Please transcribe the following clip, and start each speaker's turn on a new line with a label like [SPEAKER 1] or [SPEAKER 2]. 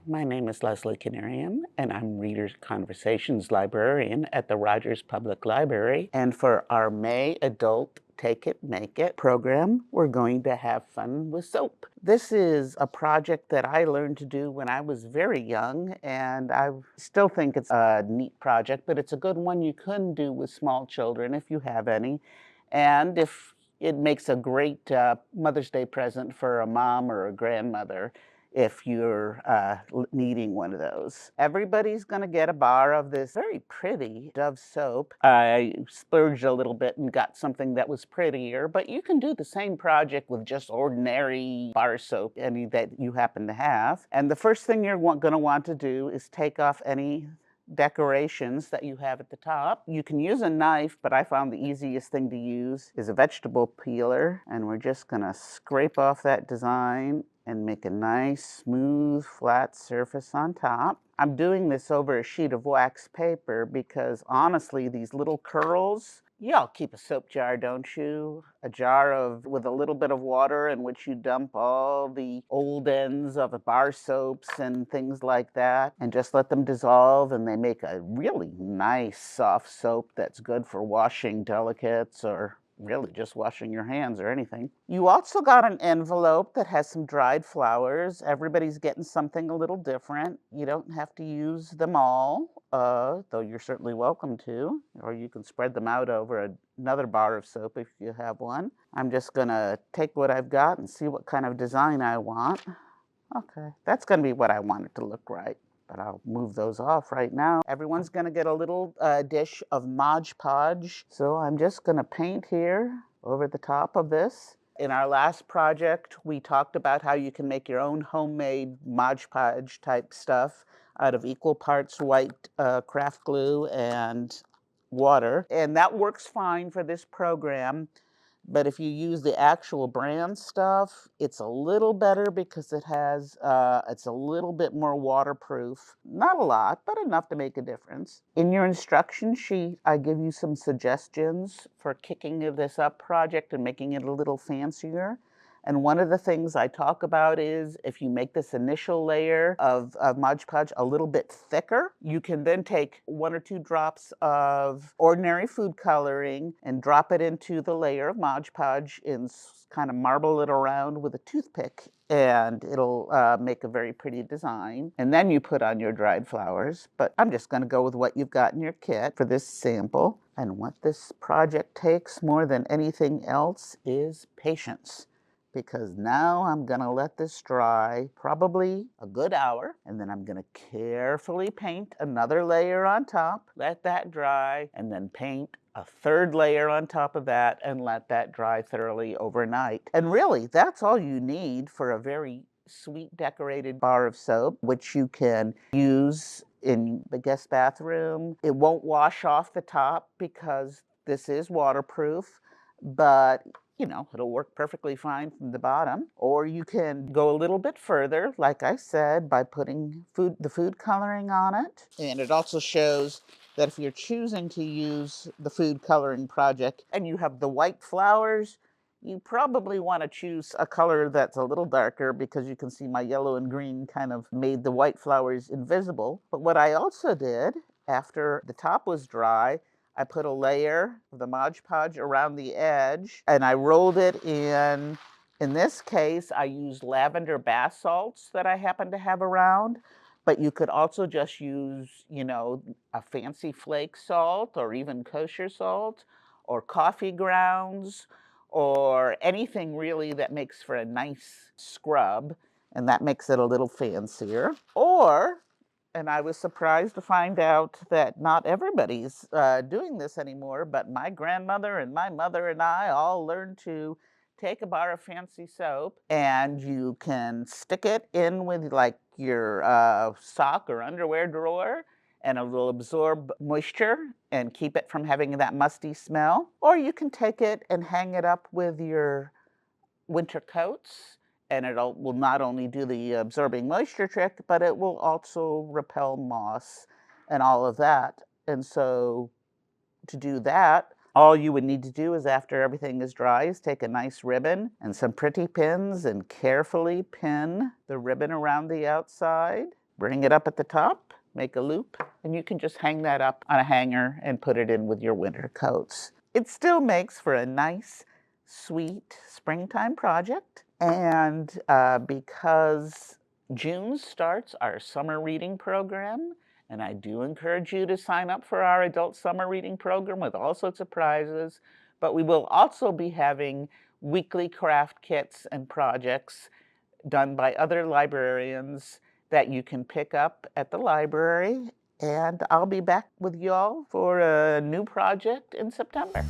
[SPEAKER 1] My name is Lesley and I'm Reader Conversations Librarian at the Rogers Public Library. And for our May Adult Take It, Make It program, we're going to have fun with soap. This is a project that I learned to do when I was very young, and I still think it's a neat project, but it's a good one you can do with small children if you have any. And if it makes a great Mother's Day present for a mom or a grandmother if you're needing one of those. Everybody's going to get a bar of this very pretty Dove soap. I splurged a little bit and got something that was prettier, but you can do the same project with just ordinary bar soap, any that you happen to have. And the first thing you're going to want to do is take off any decorations that you have at the top. You can use a knife, but I found the easiest thing to use is a vegetable peeler, and we're just gonna scrape off that design and make a nice, smooth, flat surface on top. I'm doing this over a sheet of wax paper because honestly, these little curls, y'all keep a soap jar, don't you? A jar with a little bit of water in which you dump all the old ends of bar soaps and things like that, and just let them dissolve, and they make a really nice soft soap that's good for washing delicates or really just washing your hands or anything. You also got an envelope that has some dried flowers. Everybody's getting something a little different. You don't have to use them all, though you're certainly welcome to, or you can spread them out over another bar of soap if you have one. I'm just gonna take what I've got and see what kind of design I want. Okay, that's gonna be what I want it to look right. But I'll move those off right now. Everyone's gonna get a little dish of Mod Podge. So I'm just gonna paint here over the top of this. In our last project, we talked about how you can make your own homemade Mod Podge type stuff out of equal parts white craft glue and water. And that works fine for this program. But if you use the actual brand stuff, it's a little better because it's a little bit more waterproof. Not a lot, but enough to make a difference. In your instruction sheet, I give you some suggestions for kicking this up project and making it a little fancier. And one of the things I talk about is if you make this initial layer of Mod Podge a little bit thicker, you can then take 1 or 2 drops of ordinary food coloring and drop it into the layer of Mod Podge and kind of marble it around with a toothpick, and it'll make a very pretty design. And then you put on your dried flowers, but I'm just going to go with what you've got in your kit for this sample. And what this project takes more than anything else is patience, because now I'm gonna let this dry probably a good hour, and then I'm gonna carefully paint another layer on top, let that dry, and then paint a third layer on top of that and let that dry thoroughly overnight. And really, that's all you need for a very sweet decorated bar of soap, which you can use in the guest bathroom. It won't wash off the top because this is waterproof, but it'll work perfectly fine from the bottom. Or you can go a little bit further, like I said, by putting the food coloring on it. And it also shows that if you're choosing to use the food coloring project and you have the white flowers, you probably want to choose a color that's a little darker, because you can see my yellow and green kind of made the white flowers invisible. But what I also did after the top was dry, I put a layer of the Mod Podge around the edge, and I rolled it in. In this case, I used lavender bath salts that I happen to have around, but you could also just use, a fancy flake salt or even kosher salt or coffee grounds or anything really that makes for a nice scrub, and that makes it a little fancier. Or, and I was surprised to find out that not everybody's doing this anymore, but my grandmother and my mother and I all learned to take a bar of fancy soap, and you can stick it in with like your sock or underwear drawer, and it will absorb moisture and keep it from having that musty smell. Or you can take it and hang it up with your winter coats, and will not only do the absorbing moisture trick, but it will also repel moss and all of that. And so to do that, all you would need to do is, after everything is dry, is take a nice ribbon and some pretty pins and carefully pin the ribbon around the outside. bring it up at the top, make a loop, and you can just hang that up on a hanger and put it in with your winter coats. It still makes for a nice, sweet springtime project. And because June starts our summer reading program, and I do encourage you to sign up for our adult summer reading program with all sorts of prizes, but we will also be having weekly craft kits and projects done by other librarians that you can pick up at the library. And I'll be back with y'all for a new project in September.